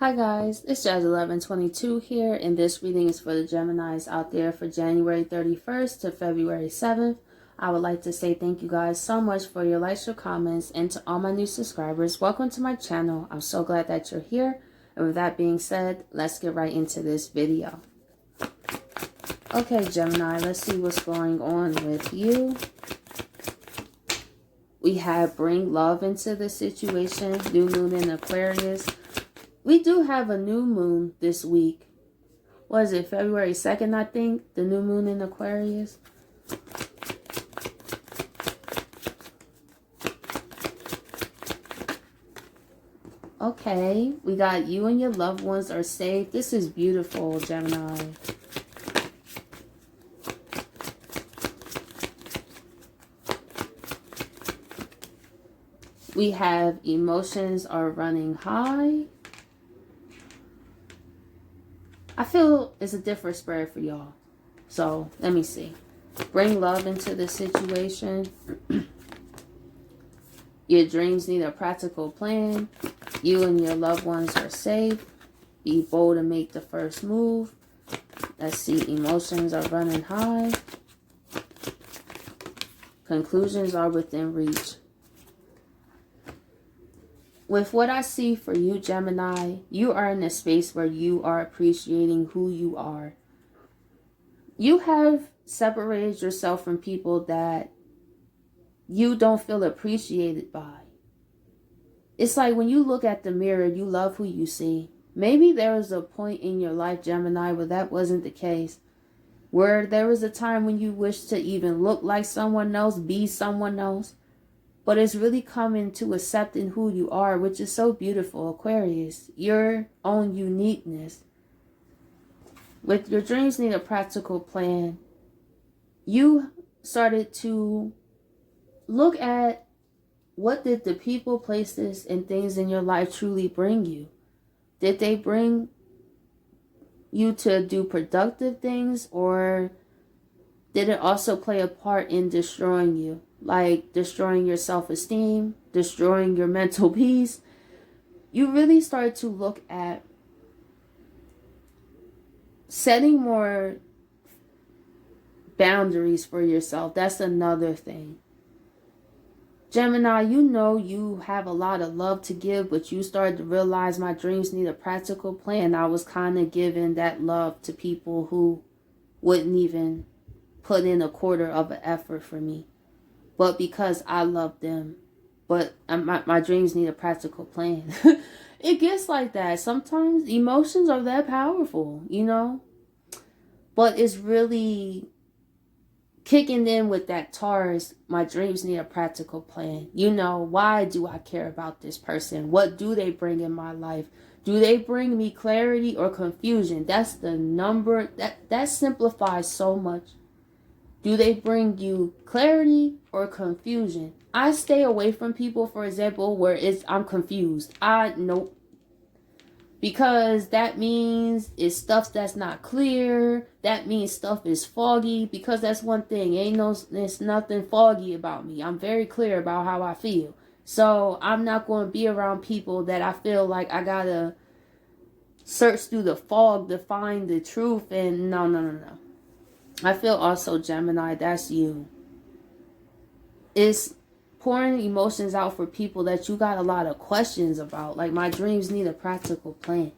Hi guys, it's Jazz1122 here, and this reading is for the Geminis out there for January 31st to February 7th. I would like to say thank you guys so much for your likes, your comments, and to all my new subscribers. Welcome to my channel. I'm so glad that you're here. And with that being said, let's get right into this video. Okay, Gemini, let's see what's going on with you. We have bring love into the situation, new moon in Aquarius. We do have a new moon this week. Was it February 2nd, I think? The new moon in Aquarius. Okay, we got you and your loved ones are safe. This is beautiful, Gemini. We have emotions are running high. I feel it's a different spread for y'all. So, let me see. Bring love into the situation. Your dreams need a practical plan. You and your loved ones are safe. Be bold and make the first move. Let's see. Emotions are running high. Conclusions are within reach. With what I see for you, Gemini, you are in a space where you are appreciating who you are. You have separated yourself from people that you don't feel appreciated by. It's like when you look at the mirror, you love who you see. Maybe there was a point in your life, Gemini, where that wasn't the case. Where there was a time when you wished to even look like someone else, be someone else. But it's really coming to accepting who you are, which is so beautiful, Aquarius. Your own uniqueness. With your dreams need a practical plan. You started to look at what did the people, places, and things in your life truly bring you. Did they bring you to do productive things, or did it also play a part in destroying you? Like destroying your self-esteem, destroying your mental peace. You really start to look at setting more boundaries for yourself. That's another thing. Gemini, you know you have a lot of love to give, but you started to realize my dreams need a practical plan. I was kind of giving that love to people who wouldn't even put in a quarter of an effort for me. But because I love them, but my dreams need a practical plan. It gets like that. Sometimes emotions are that powerful, you know. But it's really kicking in with that Taurus. My dreams need a practical plan. You know, why do I care about this person? What do they bring in my life? Do they bring me clarity or confusion? That's the number. That simplifies so much. Do they bring you clarity or confusion? I stay away from people, for example, where I'm confused. Nope. Because that means it's stuff that's not clear. That means stuff is foggy. Because that's one thing. There's nothing foggy about me. I'm very clear about how I feel. So I'm not going to be around people that I feel like I got to search through the fog to find the truth. And no. I feel also, Gemini, that's you. It's pouring emotions out for people that you got a lot of questions about. Like, my dreams need a practical plan.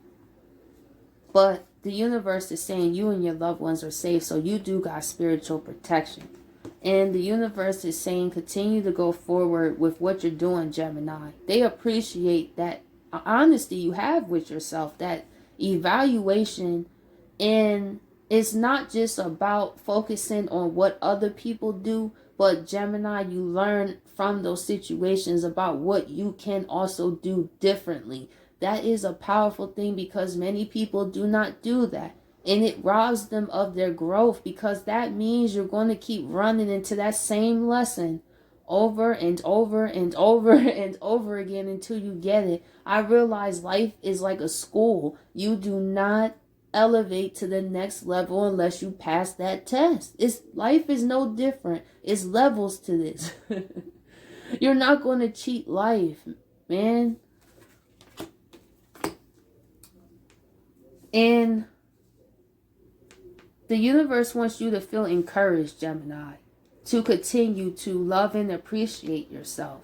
But the universe is saying you and your loved ones are safe, so you do got spiritual protection. And the universe is saying continue to go forward with what you're doing, Gemini. They appreciate that honesty you have with yourself, that evaluation, and it's not just about focusing on what other people do, but Gemini, you learn from those situations about what you can also do differently. That is a powerful thing because many people do not do that. And it robs them of their growth because that means you're going to keep running into that same lesson over and over and over and over again until you get it. I realize life is like a school. You do not elevate to the next level unless you pass that test. Life is no different. It's levels to this. You're not going to cheat life, man. And the universe wants you to feel encouraged, Gemini, to continue to love and appreciate yourself.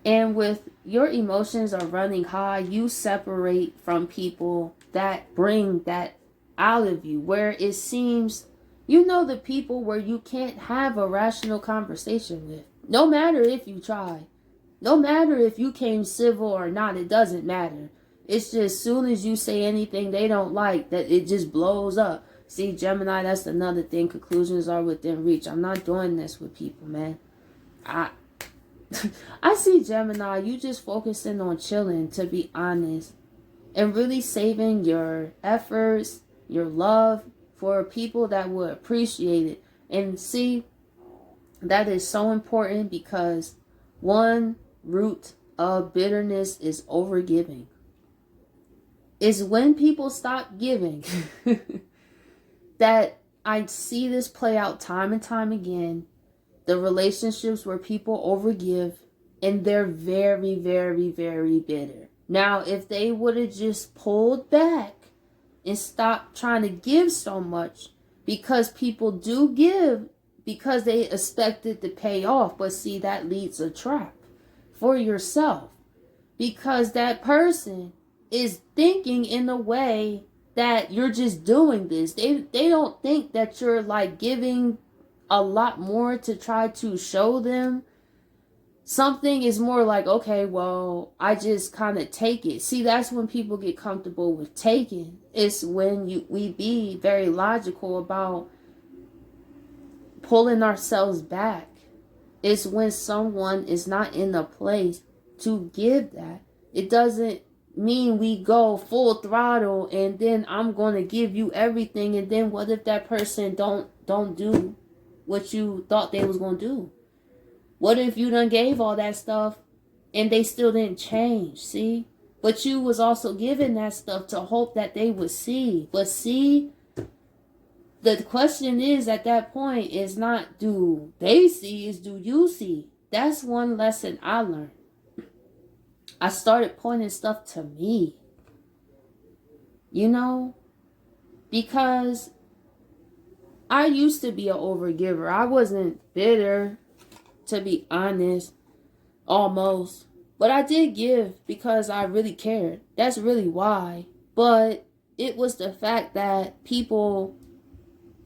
And with your emotions are running high, you separate from people that bring that out of you, where it seems, the people where you can't have a rational conversation with. No matter if you try. No matter if you came civil or not, it doesn't matter. It's just soon as you say anything they don't like, that it just blows up. See, Gemini, that's another thing. Conclusions are within reach. I'm not doing this with people, man. I see, Gemini, you just focusing on chilling, to be honest. And really saving your efforts, your love for people that will appreciate it. And see, that is so important because one root of bitterness is overgiving. It's when people stop giving that I see this play out time and time again. The relationships where people overgive and they're very, very, very bitter. Now, if they would have just pulled back and stopped trying to give so much, because people do give because they expect it to pay off. But see, that leads a trap for yourself, because that person is thinking in a way that you're just doing this. They don't think that you're like giving a lot more to try to show them something. Is more like, okay, well, I just kind of take it. See, that's when people get comfortable with taking. It's when we be very logical about pulling ourselves back. It's when someone is not in a place to give that. It doesn't mean we go full throttle and then I'm going to give you everything, and then what if that person don't do what you thought they was going to do? What if you done gave all that stuff and they still didn't change? See? But you was also giving that stuff to hope that they would see. But see, the question is at that point is not do they see, is do you see? That's one lesson I learned. I started pointing stuff to me. Because I used to be an overgiver. I wasn't bitter, to be honest, almost. But I did give because I really cared. That's really why. But it was the fact that people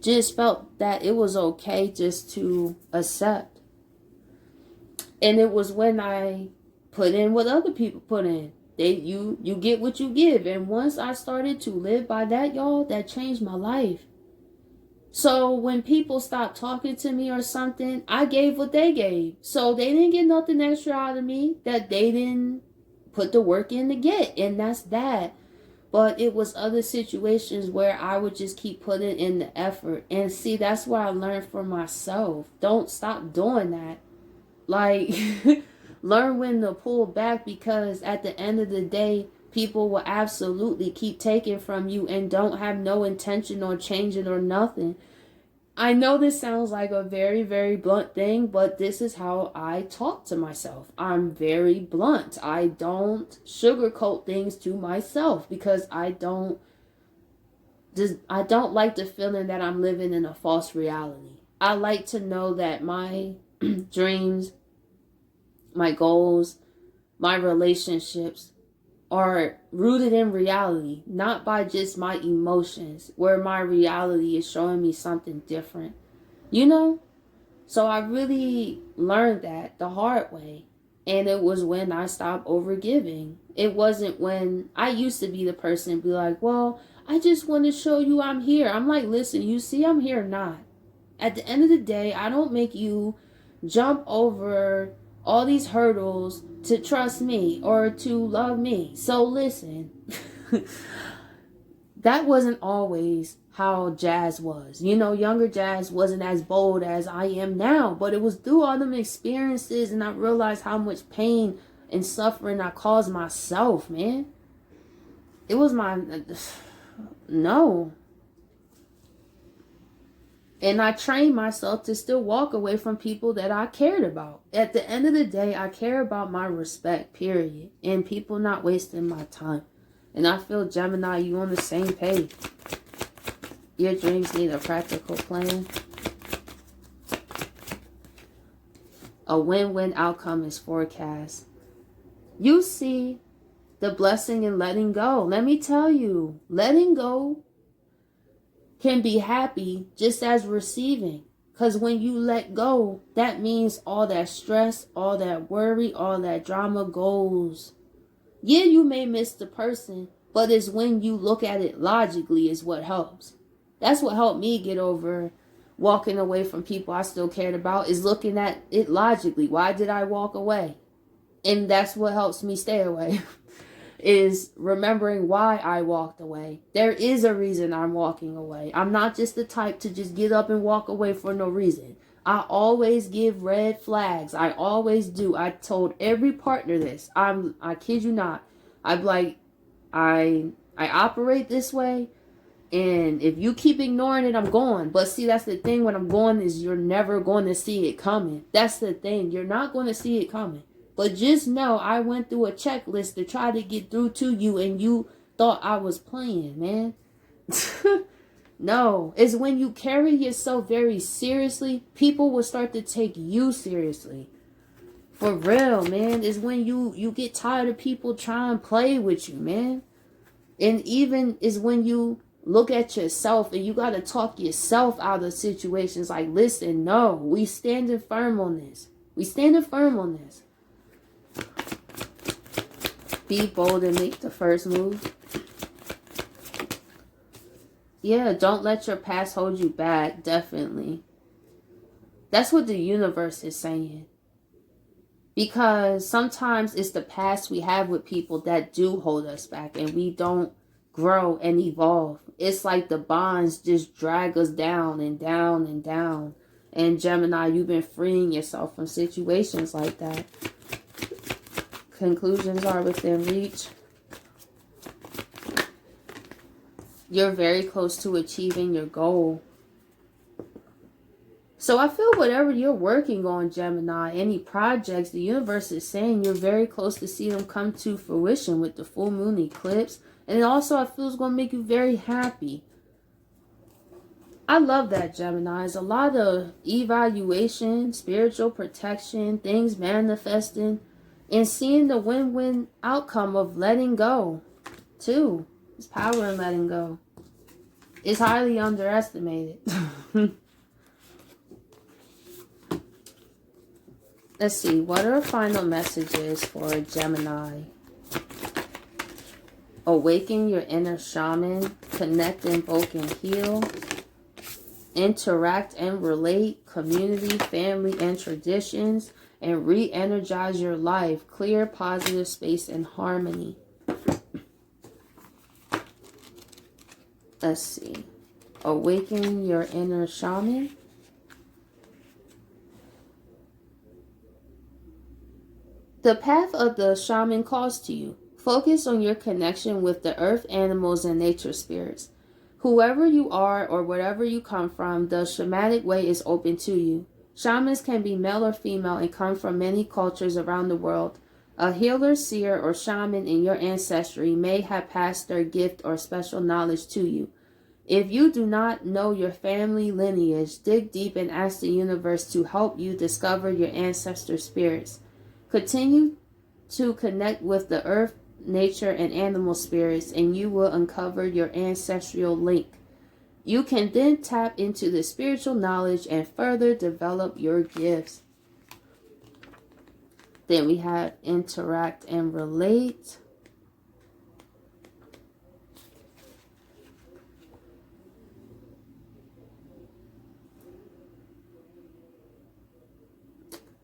just felt that it was okay just to accept. And it was when I put in what other people put in. You get what you give. And once I started to live by that, y'all, that changed my life. So when people stopped talking to me or something, I gave what they gave. So they didn't get nothing extra out of me that they didn't put the work in to get. And that's that. But it was other situations where I would just keep putting in the effort. And see, that's what I learned for myself. Don't stop doing that. Like, learn when to pull back, because at the end of the day, people will absolutely keep taking from you and don't have no intention on changing or nothing. I know this sounds like a very, very blunt thing, but this is how I talk to myself. I'm very blunt. I don't sugarcoat things to myself because I don't like the feeling that I'm living in a false reality. I like to know that my dreams, my goals, my relationships are rooted in reality, not by just my emotions, where my reality is showing me something different. So I really learned that the hard way. And it was when I stopped overgiving. It wasn't when I used to be the person be like, well, I just want to show you I'm here. I'm like, listen, you see I'm here or not? At the end of the day, I don't make you jump over all these hurdles to trust me or to love me. So listen, that wasn't always how jazz was. Younger jazz wasn't as bold as I am now, but it was through all them experiences and I realized how much pain and suffering I caused myself, man. It was no. And I trained myself to still walk away from people that I cared about. At the end of the day, I care about my respect, period. And people not wasting my time. And I feel, Gemini, you on the same page. Your dreams need a practical plan. A win-win outcome is forecast. You see the blessing in letting go. Let me tell you, letting go can be happy just as receiving. Because when you let go, that means all that stress, all that worry, all that drama goes. Yeah, you may miss the person, but it's when you look at it logically is what helps. That's what helped me get over walking away from people I still cared about, is looking at it logically. Why did I walk away? And that's what helps me stay away. Is remembering why I walked away. There is a reason I'm walking away. I'm not just the type to just get up and walk away for no reason. I always give red flags. I always do. I told every partner this. I kid you not. I'm like, I operate this way, and if you keep ignoring it, I'm going. But see, that's the thing. When I'm going is you're never going to see it coming. That's the thing. You're not going to see it coming. But just know I went through a checklist to try to get through to you, and you thought I was playing, man. No, it's when you carry yourself very seriously, people will start to take you seriously. For real, man. It's when you get tired of people trying to play with you, man. And even is when you look at yourself and you got to talk yourself out of situations like, listen, no, we standing firm on this. We standing firm on this. Be bold and make the first move. Yeah, don't let your past hold you back. Definitely. That's what the universe is saying. Because sometimes it's the past we have with people that do hold us back, and we don't grow and evolve. It's like the bonds just drag us down and down and down. And Gemini, you've been freeing yourself from situations like that. Conclusions are within reach. You're very close to achieving your goal. So I feel whatever you're working on, Gemini, any projects, the universe is saying you're very close to see them come to fruition with the full moon eclipse. And also I feel it's going to make you very happy. I love that, Gemini. It's a lot of evaluation, spiritual protection, things manifesting, and seeing the win-win outcome of letting go, too. There's power in letting go. It's highly underestimated. Let's see. What are final messages for Gemini? Awaken your inner shaman. Connect, invoke, and heal. Interact and relate. Community, family, and traditions. And re-energize your life. Clear, positive space, and harmony. Let's see. Awaken your inner shaman. The path of the shaman calls to you. Focus on your connection with the earth, animals, and nature spirits. Whoever you are or wherever you come from, the shamanic way is open to you. Shamans can be male or female and come from many cultures around the world. A healer, seer, or shaman in your ancestry may have passed their gift or special knowledge to you. If you do not know your family lineage, dig deep and ask the universe to help you discover your ancestor spirits. Continue to connect with the earth, nature, and animal spirits, and you will uncover your ancestral link. You can then tap into the spiritual knowledge and further develop your gifts. Then we have interact and relate.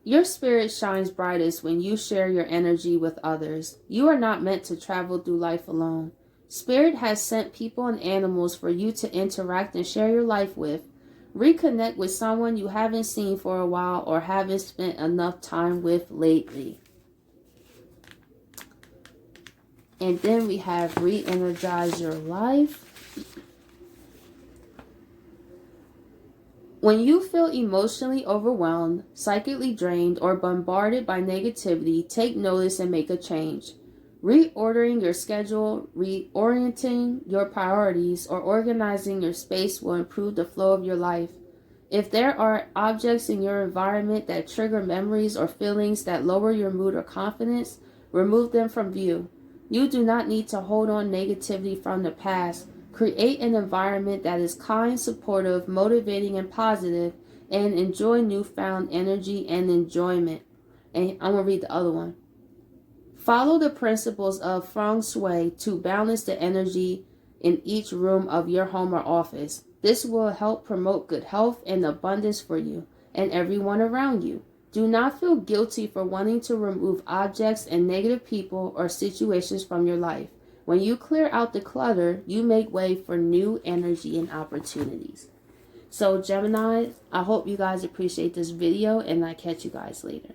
Your spirit shines brightest when you share your energy with others. You are not meant to travel through life alone. Spirit has sent people and animals for you to interact and share your life with. Reconnect with someone you haven't seen for a while or haven't spent enough time with lately. And then we have re-energize your life. When you feel emotionally overwhelmed, psychically drained, or bombarded by negativity, take notice and make a change. Reordering your schedule, reorienting your priorities, or organizing your space will improve the flow of your life. If there are objects in your environment that trigger memories or feelings that lower your mood or confidence, remove them from view. You do not need to hold on negativity from the past. Create an environment that is kind, supportive, motivating, and positive, and enjoy newfound energy and enjoyment. And I'm going to read the other one. Follow the principles of feng shui to balance the energy in each room of your home or office. This will help promote good health and abundance for you and everyone around you. Do not feel guilty for wanting to remove objects and negative people or situations from your life. When you clear out the clutter, you make way for new energy and opportunities. So Gemini, I hope you guys appreciate this video, and I catch you guys later.